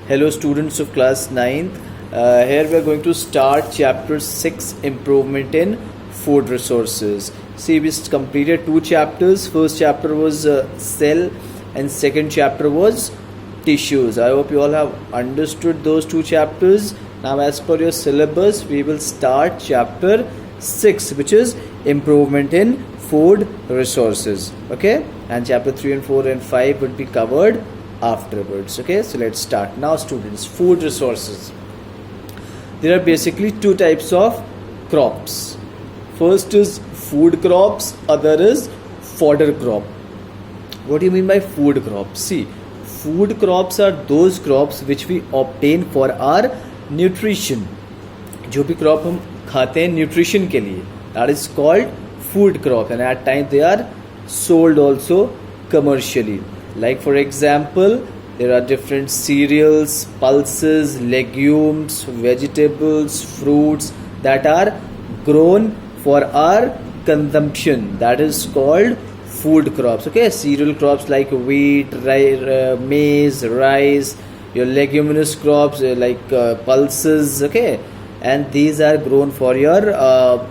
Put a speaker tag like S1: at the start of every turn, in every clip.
S1: Hello students of class 9th. Here we are going to start chapter 6, improvement in food resources. See, we completed two chapters. First chapter was cell and second chapter was tissues. I hope you all have understood those two chapters. Now as per your syllabus, we will start chapter 6, which is improvement in food resources. Okay, and chapter 3 and 4 and 5 would be covered afterwards. Okay, so let's start now. Students, food resources, there are basically two types of crops. First is food crops, other is fodder crop. What do you mean by food crops? See, food crops are those crops which we obtain for our nutrition. जो भी crop हम खाते हैं nutrition के लिए, that is called food crop, and at times they are sold also commercially. Like for example, there are different cereals, pulses, legumes, vegetables, fruits that are grown for our consumption. That is called food crops. Okay, cereal crops like wheat, maize, rice, your leguminous crops like pulses. Okay, and these are grown for your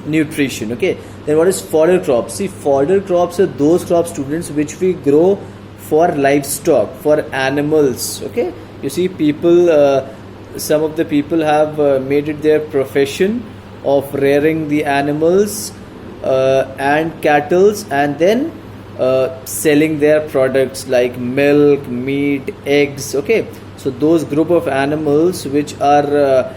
S1: nutrition. Okay, then what is fodder crops? See, fodder crops are those crops, students, which we grow for livestock, for animals. Okay, you see, people, some of the people have made it their profession of rearing the animals and cattle, and then selling their products like milk, meat, eggs. Okay, so those group of animals which are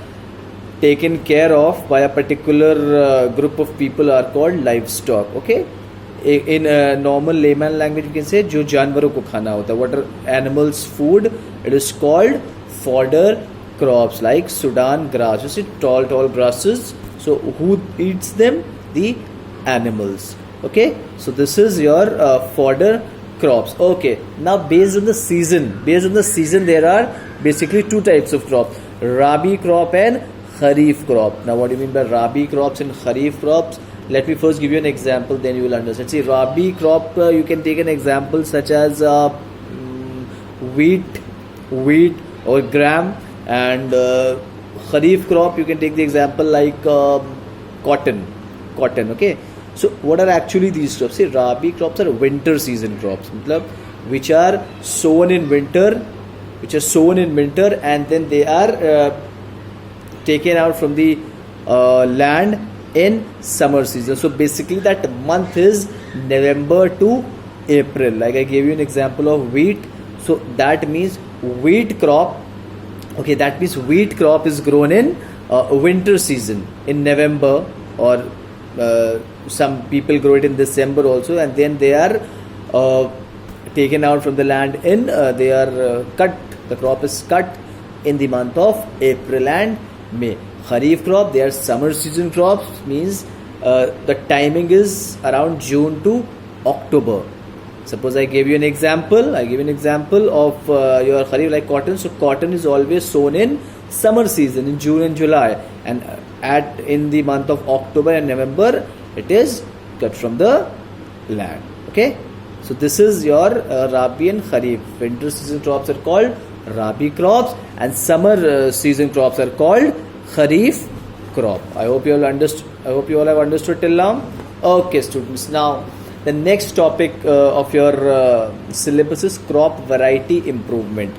S1: taken care of by a particular group of people are called livestock. Okay, in normal layman language we can say जो जानवरों को खाना होता है, what are animals food, it is called fodder crops. Like Sudan grass, you see, tall grasses, so who eats them? The animals. Okay, so this is your fodder crops. Okay, now based on the season there are basically two types of crops: rabi crop and kharif crop. Now what do you mean by rabi crops and kharif crops? Let me first give you an example, then you will understand. See, rabi crop, you can take an example such as wheat or gram, and kharif crop you can take the example like cotton. Okay, so what are actually these crops? See, rabi crops are winter season crops, which are sown in winter, and then they are taken out from the land in summer season. So basically that month is November to April. Like I gave you an example of wheat, so that means wheat crop. Okay, that means wheat crop is grown in winter season in November, or some people grow it in December also, and then they are taken out from the land in they are cut. The crop is cut in the month of April and May. Kharif crop, they are summer season crops, means the timing is around June to October. Suppose I gave you an example. of your kharif, like cotton. So cotton is always sown in summer season in June and July, and in the month of October and November it is cut from the land. Okay, so this is your rabi and kharif. Winter season crops are called rabi crops, and summer season crops are called kharif crop. I hope you all have understood till now. Okay, students, now the next topic of your syllabus is crop variety improvement.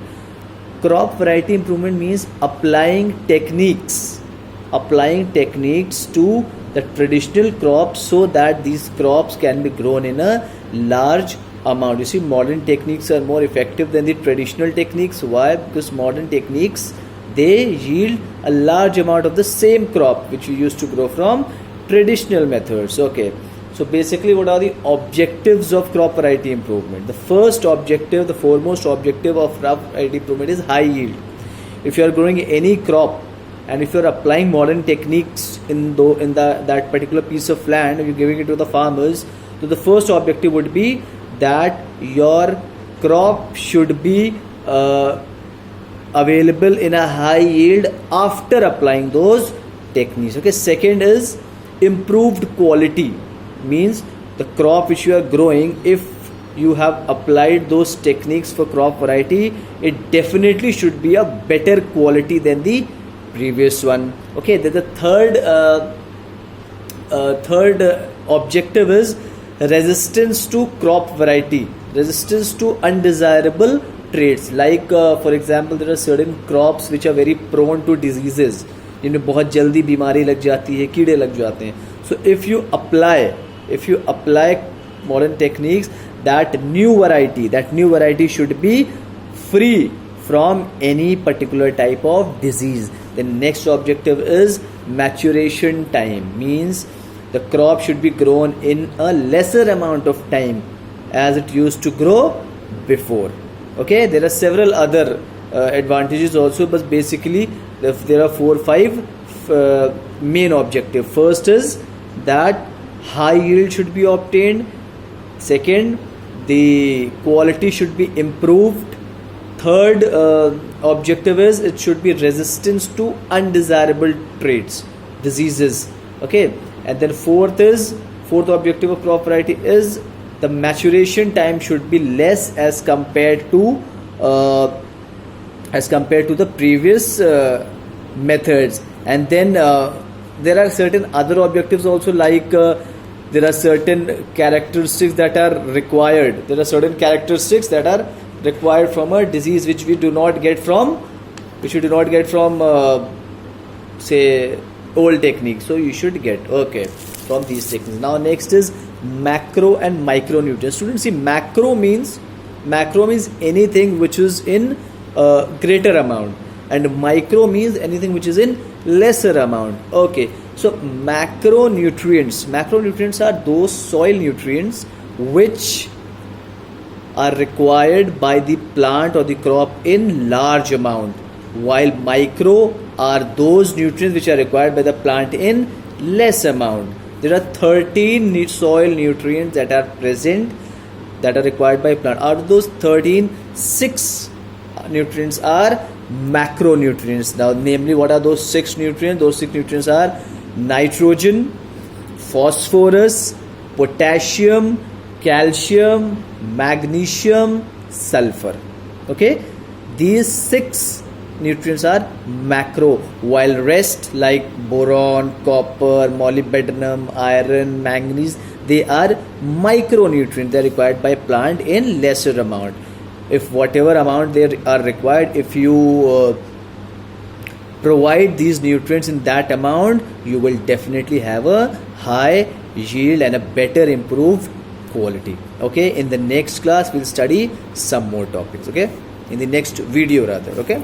S1: Crop variety improvement means applying techniques to the traditional crops so that these crops can be grown in a large amount. You see, modern techniques are more effective than the traditional techniques. Why? Because modern techniques, they yield a large amount of the same crop which we used to grow from traditional methods. Okay, so basically what are the objectives of crop variety improvement? The foremost objective of crop variety improvement is high yield. If you are growing any crop and if you are applying modern techniques in that particular piece of land, you're giving it to the farmers, so the first objective would be that your crop should be available in a high yield after applying those techniques. Okay, second is improved quality, means the crop which you are growing, if you have applied those techniques for crop variety, it definitely should be a better quality than the previous one. Okay, then the third objective is resistance to crop variety, resistance to undesirable traits. Like for example, there are certain crops which are very prone to diseases, जिनमें बहुत जल्दी बीमारी लग जाती है, कीड़े लग जाते हैं. So if you apply modern techniques, that new variety should be free from any particular type of disease. The next objective is maturation time, means the crop should be grown in a lesser amount of time as it used to grow before. Okay, there are several other advantages also, but basically there are 4-5 main objectives. First is that high yield should be obtained. Second, the quality should be improved. Third objective is it should be resistance to undesirable traits, diseases. Okay, and then fourth objective of crop variety is the maturation time should be less as compared to the previous methods. And then there are certain other objectives also, like there are certain characteristics that are required. There are certain characteristics that are required from a disease which we do not get from say old techniques. So you should get from these techniques. Now next is macro and micronutrients. Students, see, macro means anything which is in greater amount, and micro means anything which is in lesser amount. Okay, so macronutrients are those soil nutrients which are required by the plant or the crop in large amount, while micro are those nutrients which are required by the plant in less amount. There are 13 soil nutrients that are present that are required by plant. Out of those 13, 6 nutrients are macronutrients. Now, namely, what are those 6 nutrients? Those 6 nutrients are nitrogen, phosphorus, potassium, calcium, magnesium, sulfur. Okay, these 6 nutrients are macro, while rest like boron, copper, molybdenum, iron, manganese, they are micronutrients. They are required by plant in lesser amount. If whatever amount they are required, if you provide these nutrients in that amount, you will definitely have a high yield and a better improved quality. Okay, in the next class we'll study some more topics. Okay, in the next video rather. Okay.